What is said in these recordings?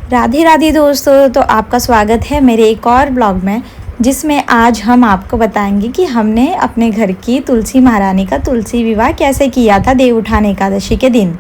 राधे राधे दोस्तों, तो आपका स्वागत है मेरे एक और ब्लॉग में, जिसमें आज हम आपको बताएंगे कि हमने अपने घर की तुलसी महारानी का तुलसी विवाह कैसे किया था देव उठान एकादशी के दिन।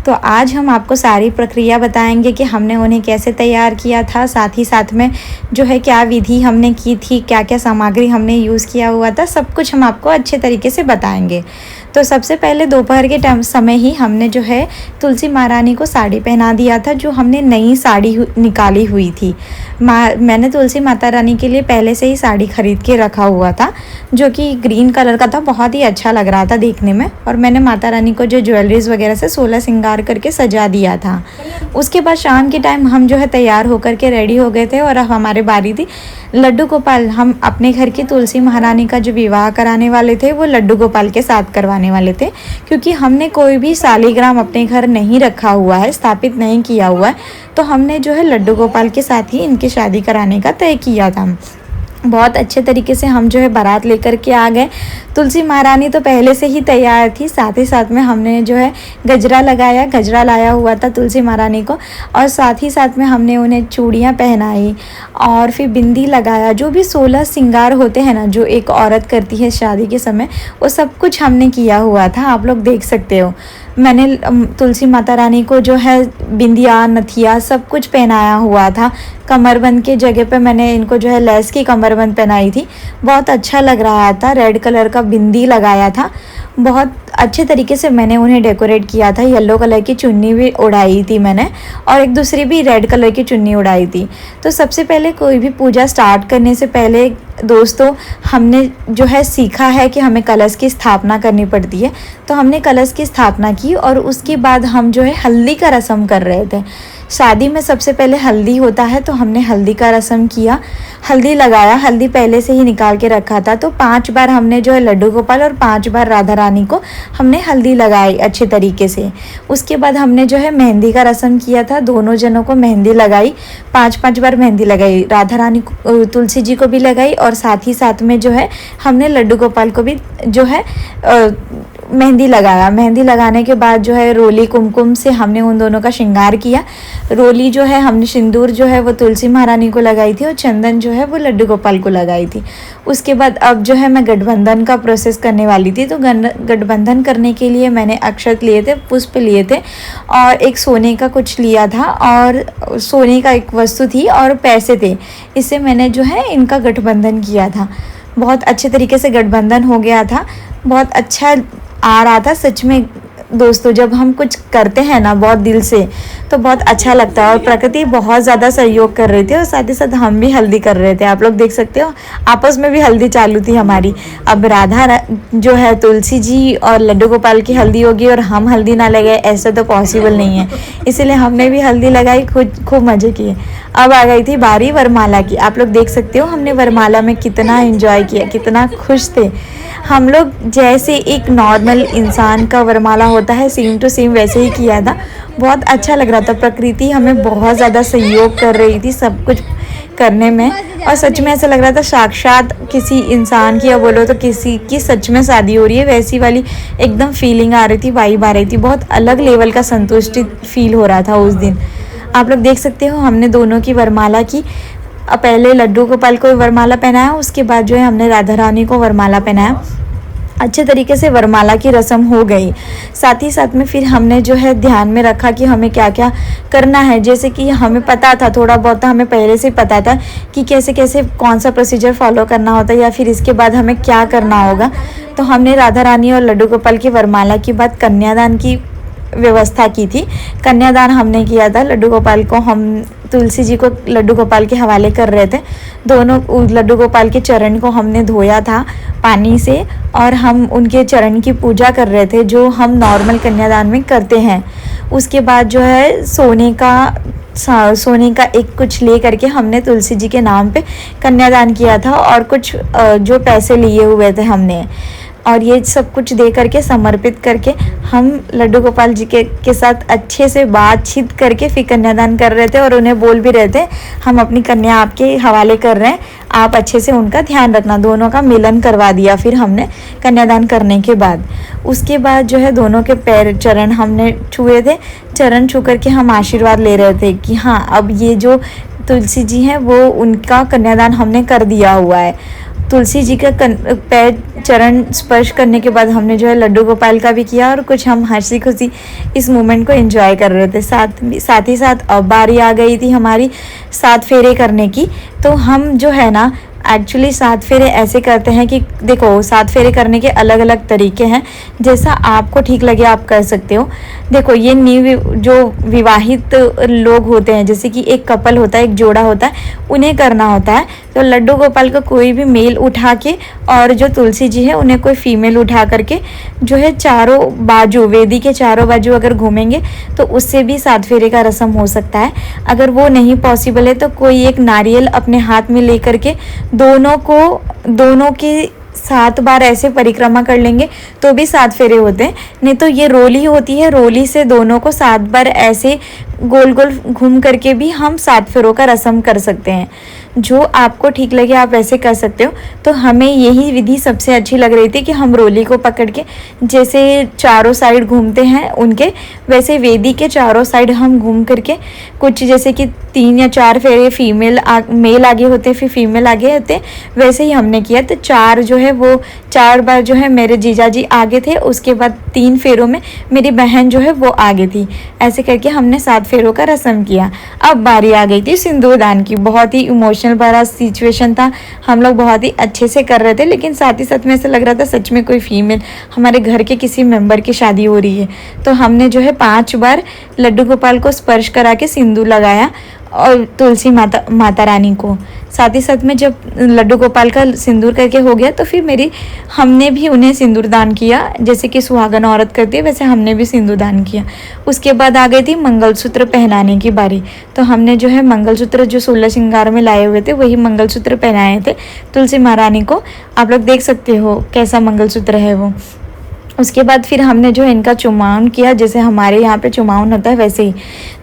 तो आज हम आपको सारी प्रक्रिया बताएंगे कि हमने उन्हें कैसे तैयार किया था, साथ ही साथ में जो है क्या विधि हमने की थी, क्या क्या सामग्री हमने यूज़ किया हुआ था, सब कुछ हम आपको अच्छे तरीके से बताएंगे। तो सबसे पहले दोपहर के टाइम समय ही हमने जो है तुलसी महारानी को साड़ी पहना दिया था, जो हमने नई साड़ी निकाली हुई थी। मैंने तुलसी माता रानी के लिए पहले से ही साड़ी खरीद के रखा हुआ था, जो कि ग्रीन कलर का था, बहुत ही अच्छा लग रहा था देखने में। और मैंने माता रानी को जो ज्वेलरीज वगैरह से 16 श्रृंगार करके सजा दिया था। उसके बाद शाम के टाइम हम जो है तैयार होकर के रेडी हो गए थे और अब हमारी बारी थी लड्डू गोपाल। हम अपने घर की तुलसी महारानी का जो विवाह कराने वाले थे वो लड्डू गोपाल के साथ करवाने वाले थे, क्योंकि हमने कोई भी शालिग्राम अपने घर नहीं रखा हुआ है, स्थापित नहीं किया हुआ है। तो हमने जो है लड्डू गोपाल के साथ ही इनकी शादी कराने का तय किया था। बहुत अच्छे तरीके से हम जो है बारात लेकर के आ गए। तुलसी महारानी तो पहले से ही तैयार थी, साथ ही साथ में हमने जो है गजरा लगाया, गजरा लाया हुआ था तुलसी महारानी को, और साथ ही साथ में हमने उन्हें चूड़ियाँ पहनाई और फिर बिंदी लगाया। जो भी 16 श्रृंगार होते हैं ना, जो एक औरत करती है शादी के समय, वो सब कुछ हमने किया हुआ था। आप लोग देख सकते हो, मैंने तुलसी माता रानी को जो है बिंदिया, नथिया सब कुछ पहनाया हुआ था। कमरबंद के जगह पे मैंने इनको जो है लेस की कमरबंद पहनाई थी, बहुत अच्छा लग रहा था। रेड कलर का बिंदी लगाया था, बहुत अच्छे तरीके से मैंने उन्हें डेकोरेट किया था। येलो कलर की चुन्नी भी उड़ाई थी मैंने, और एक दूसरी भी रेड कलर की चुन्नी उड़ाई थी। तो सबसे पहले कोई भी पूजा स्टार्ट करने से पहले दोस्तों हमने जो है सीखा है कि हमें कलश की स्थापना करनी पड़ती है। तो हमने कलश की स्थापना की और उसके बाद हम जो है हल्दी का रस्म कर रहे थे। शादी में सबसे पहले हल्दी होता है, तो हमने हल्दी का रस्म किया, हल्दी लगाया। हल्दी पहले से ही निकाल के रखा था। तो 5 बार हमने जो है लड्डू गोपाल और 5 बार राधा रानी को हमने हल्दी लगाई अच्छे तरीके से। उसके बाद हमने जो है मेहंदी का रस्म किया था, दोनों जनों को मेहंदी लगाई, 5-5 बार मेहंदी लगाई। राधा रानी को, तुलसी जी को भी लगाई, और साथ ही साथ में जो है हमने लड्डू गोपाल को भी जो है मेहंदी लगाया। मेहंदी लगाने के बाद जो है रोली कुमकुम से हमने उन दोनों का श्रृंगार किया। रोली जो है हमने सिंदूर जो है वो तुलसी महारानी को लगाई थी, और चंदन जो है वो लड्डू गोपाल को लगाई थी। उसके बाद अब जो है मैं गठबंधन का प्रोसेस करने वाली थी। तो गठबंधन करने के लिए मैंने अक्षत लिए थे, पुष्प लिए थे, और एक सोने का कुछ लिया था, और सोने का एक वस्तु थी, और पैसे थे। इससे मैंने जो है इनका गठबंधन किया था। बहुत अच्छे तरीके से गठबंधन हो गया था, बहुत अच्छा आ रहा था सच में दोस्तों। जब हम कुछ करते हैं ना बहुत दिल से, तो बहुत अच्छा लगता है। और प्रकृति बहुत ज़्यादा सहयोग कर रही थी, और साथ ही साथ हम भी हल्दी कर रहे थे। आप लोग देख सकते हो, आपस में भी हल्दी चालू थी हमारी। अब जो है तुलसी जी और लड्डू गोपाल की हल्दी होगी और हम हल्दी ना लगाए, ऐसा तो पॉसिबल नहीं है। इसीलिए हमने भी हल्दी लगाई, खूब मज़े किए। अब आ गई थी बारी वरमाला की। आप लोग देख सकते हो हमने वरमाला में कितना एंजॉय किया, कितना खुश थे हम लोग। जैसे एक नॉर्मल इंसान का वरमाला होता है, सेम टू सेम वैसे ही किया था। बहुत अच्छा लग रहा था। प्रकृति हमें बहुत ज़्यादा सहयोग कर रही थी सब कुछ करने में, और सच में ऐसा लग रहा था साक्षात किसी इंसान की, या बोलो तो किसी की सच में शादी हो रही है, वैसी वाली एकदम फीलिंग आ रही थी, वाइब आ रही थी। बहुत अलग लेवल का संतुष्टि फील हो रहा था उस दिन। आप लोग देख सकते हो हमने दोनों की वरमाला की। पहले लड्डू गोपाल को वरमाला पहनाया, उसके बाद जो है हमने राधा रानी को वरमाला पहनाया। अच्छे तरीके से वरमाला की रस्म हो गई। साथ ही साथ में फिर हमने जो है ध्यान में रखा कि हमें क्या क्या करना है। जैसे कि हमें पता था, थोड़ा बहुत हमें पहले से पता था कि कैसे कैसे कौन सा प्रोसीजर फॉलो करना होता है, या फिर इसके बाद हमें क्या करना होगा। तो हमने राधा रानी और लड्डू गोपाल की वरमाला के बाद कन्यादान की व्यवस्था की थी। कन्यादान हमने किया था। लड्डू गोपाल को हम तुलसी जी को लड्डू गोपाल के हवाले कर रहे थे। दोनों लड्डू गोपाल के चरण को हमने धोया था पानी से, और हम उनके चरण की पूजा कर रहे थे, जो हम नॉर्मल कन्यादान में करते हैं। उसके बाद जो है सोने का एक कुछ ले करके हमने तुलसी जी के नाम पे कन्यादान किया था, और कुछ जो पैसे लिए हुए थे हमने, और ये सब कुछ दे करके समर्पित करके हम लड्डू गोपाल जी के साथ अच्छे से बातचीत करके फिर कन्यादान कर रहे थे और उन्हें बोल भी रहे थे हम अपनी कन्या आपके हवाले कर रहे हैं, आप अच्छे से उनका ध्यान रखना। दोनों का मिलन करवा दिया फिर हमने कन्यादान करने के बाद। उसके बाद जो है दोनों के पैर चरण हमने छुए थे, चरण छू करके हम आशीर्वाद ले रहे थे कि हाँ अब ये जो तुलसी जी हैं वो उनका कन्यादान हमने कर दिया हुआ है। तुलसी जी का पैर चरण स्पर्श करने के बाद हमने जो है लड्डू गोपाल का भी किया और कुछ हम हंसी खुशी इस मोमेंट को एंजॉय कर रहे थे। साथ ही साथ अब बारी आ गई थी हमारी 7 फेरे करने की। तो हम जो है ना एक्चुअली 7 फेरे ऐसे करते हैं कि देखो 7 फेरे करने के अलग अलग तरीके हैं, जैसा आपको ठीक लगे आप कर सकते हो। देखो ये जो विवाहित लोग होते हैं, जैसे कि एक कपल होता है, एक जोड़ा होता है, उन्हें करना होता है। तो लड्डू गोपाल का कोई भी मेल उठा के और जो तुलसी जी है उन्हें कोई फीमेल उठा करके जो है चारों बाजू, वेदी के चारों बाजू अगर घूमेंगे तो उससे भी 7 फेरे का रस्म हो सकता है। अगर वो नहीं पॉसिबल है तो कोई एक नारियल अपने हाथ में लेकर के दोनों के 7 बार ऐसे परिक्रमा कर लेंगे तो भी 7 फेरे होते हैं। नहीं तो ये रोली होती है, रोली से दोनों को 7 बार ऐसे गोल गोल घूम करके भी हम 7 फेरों का रस्म कर सकते हैं। जो आपको ठीक लगे आप ऐसे कर सकते हो। तो हमें यही विधि सबसे अच्छी लग रही थी कि हम रोली को पकड़ के जैसे चारों साइड घूमते हैं उनके, वैसे वेदी के चारों साइड हम घूम करके कुछ जैसे कि 3 या 4 फेरे मेल आगे होते फिर फीमेल आगे होते, वैसे ही हमने किया। तो 4 जो है वो 4 बार जो है मेरे जीजा जी आगे थे, उसके बाद 3 फेरों में मेरी बहन जो है वो आगे थी। ऐसे करके हमने 7 फेरों का रस्म किया। अब बारी आ गई थी सिंदूरदान की। बहुत ही इमोशनल भरा सिचुएशन था, हम लोग बहुत ही अच्छे से कर रहे थे, लेकिन साथ ही साथ में ऐसा लग रहा था सच में कोई फीमेल हमारे घर के किसी मेंबर की शादी हो रही है। तो हमने जो है 5 बार लड्डू गोपाल को स्पर्श करा के सिंदूर लगाया और तुलसी माता रानी को। साथ ही साथ में जब लड्डू गोपाल का सिंदूर करके हो गया तो फिर हमने भी उन्हें सिंदूर दान किया, जैसे कि सुहागन औरत करती है वैसे हमने भी सिंदूर दान किया। उसके बाद आ गई थी मंगलसूत्र पहनाने की बारी। तो हमने जो है मंगलसूत्र जो 16 श्रृंगार में लाए हुए थे वही मंगलसूत्र पहनाए थे तुलसी महारानी को। आप लोग देख सकते हो कैसा मंगलसूत्र है वो। उसके बाद फिर हमने जो इनका चुमावन किया, जैसे हमारे यहाँ पे चुमावन होता है वैसे ही।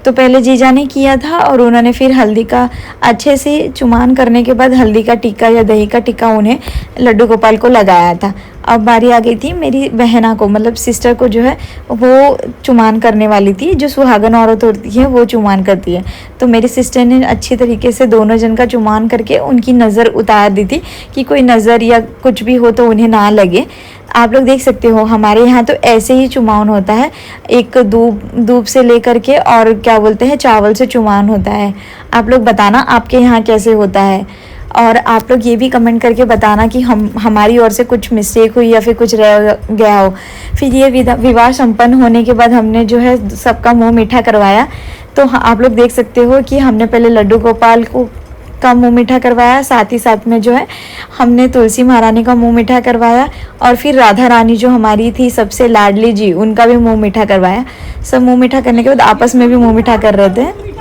तो पहले जीजा ने किया था और उन्होंने फिर हल्दी का अच्छे से चुमावन करने के बाद हल्दी का टीका या दही का टीका उन्हें लड्डू गोपाल को लगाया था। अब बारी आ गई थी मेरी बहना को, मतलब सिस्टर को जो है वो चुमावन करने वाली थी। जो सुहागन औरत होती है वो चुमावन करती है। तो मेरी सिस्टर ने अच्छी तरीके से दोनों जन का चुमावन करके उनकी नज़र उतार दी थी कि कोई नज़र या कुछ भी हो तो उन्हें ना लगे। आप लोग देख सकते हो हमारे यहाँ तो ऐसे ही चुमावन होता है, एक दूब से लेकर के और क्या बोलते हैं चावल से चुमावन होता है। आप लोग बताना आपके यहाँ कैसे होता है, और आप लोग ये भी कमेंट करके बताना कि हमारी ओर से कुछ मिस्टेक हुई या फिर कुछ रह गया हो। फिर ये विवाह संपन्न होने के बाद हमने जो है सबका मुँह मीठा करवाया। तो आप लोग देख सकते हो कि हमने पहले लड्डू गोपाल का मुँह मीठा करवाया, साथ ही साथ में जो है हमने तुलसी महारानी का मुँह मीठा करवाया, और फिर राधा रानी जो हमारी थी सबसे लाडली जी उनका भी मुँह मीठा करवाया। सब मुँह मीठा करने के बाद आपस में भी मुँह मीठा कर रहे थे।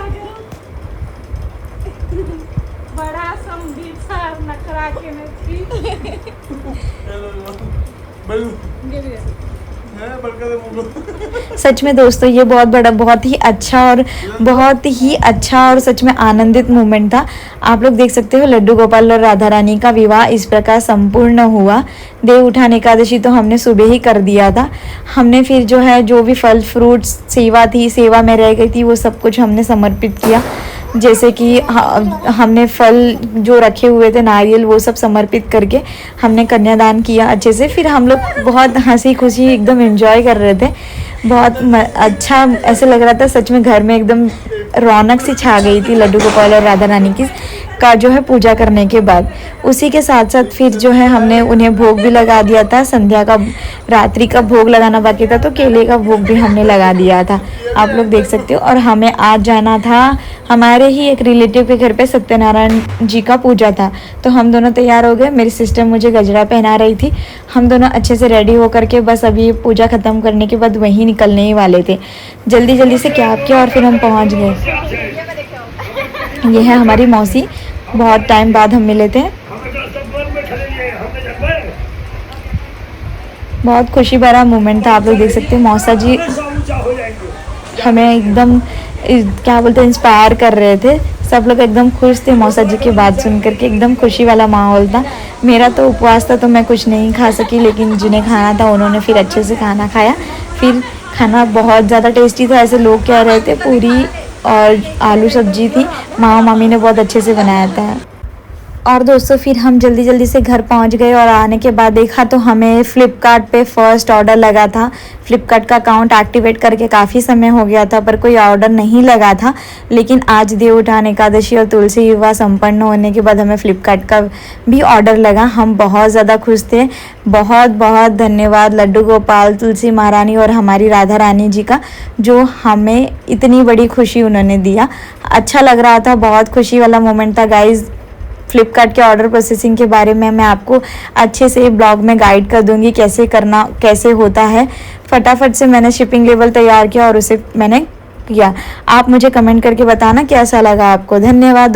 सच में दोस्तों ये बहुत ही अच्छा और सच में आनंदित मोमेंट था। आप लोग देख सकते हो लड्डू गोपाल और राधा रानी का विवाह इस प्रकार संपूर्ण हुआ। देव उठान एकादशी तो हमने सुबह ही कर दिया था। हमने फिर जो है जो भी फल फ्रूट्स सेवा में रह गई थी वो सब कुछ हमने समर्पित किया। जैसे कि हमने फल जो रखे हुए थे नारियल वो सब समर्पित करके हमने कन्यादान किया अच्छे से। फिर हम लोग बहुत हंसी खुशी एकदम एंजॉय कर रहे थे, बहुत अच्छा ऐसे लग रहा था। सच में घर में एकदम रौनक सी छा गई थी लड्डू गोपाल और राधा रानी का जो है पूजा करने के बाद। उसी के साथ साथ फिर जो है हमने उन्हें भोग भी लगा दिया था। संध्या का रात्रि का भोग लगाना बाकी था तो केले का भोग भी हमने लगा दिया था। आप लोग देख सकते हो। और हमें आज जाना था हमारे ही एक रिलेटिव के घर पे सत्यनारायण जी का पूजा था। तो हम दोनों तैयार हो गए। मेरी सिस्टर मुझे गजरा पहना रही थी। हम दोनों अच्छे से रेडी होकर के बस अभी पूजा ख़त्म करने के बाद वहीं निकलने ही वाले थे। जल्दी से कैब किया और फिर हम पहुँच गए। ये है हमारी मौसी, बहुत टाइम बाद हम मिले थे। बहुत खुशी भरा मोमेंट था। आप लोग देख सकते हैं मौसा जी हमें एकदम क्या बोलते हैं इंस्पायर कर रहे थे। सब लोग एकदम खुश थे मौसा जी की बात सुन करके, एकदम खुशी वाला माहौल था। मेरा तो उपवास था तो मैं कुछ नहीं खा सकी, लेकिन जिन्हें खाना था उन्होंने फिर अच्छे से खाना खाया। फिर खाना बहुत ज़्यादा टेस्टी था, ऐसे लोग कह रहे थे। पूरी और आलू सब्जी थी, मामी ने बहुत अच्छे से बनाया था। और दोस्तों फिर हम जल्दी जल्दी से घर पहुंच गए और आने के बाद देखा तो हमें फ़्लिपकार्ट पे फ़र्स्ट ऑर्डर लगा था। फ़्लिपकार्ट का अकाउंट एक्टिवेट करके काफ़ी समय हो गया था पर कोई ऑर्डर नहीं लगा था, लेकिन आज देवउठान एकादशी और तुलसी विवाह संपन्न होने के बाद हमें फ़्लिपकार्ट का भी ऑर्डर लगा। हम बहुत ज़्यादा खुश थे। बहुत बहुत धन्यवाद लड्डू गोपाल, तुलसी महारानी और हमारी राधा रानी जी का, जो हमें इतनी बड़ी खुशी उन्होंने दिया। अच्छा लग रहा था, बहुत खुशी वाला मोमेंट था गाइज़। फ्लिपकार्ट के ऑर्डर प्रोसेसिंग के बारे में मैं आपको अच्छे से ब्लॉग में गाइड कर दूंगी कैसे करना, कैसे होता है। फटाफट से मैंने शिपिंग लेबल तैयार किया और उसे मैंने किया। आप मुझे कमेंट करके बताना कैसा लगा आपको। धन्यवाद।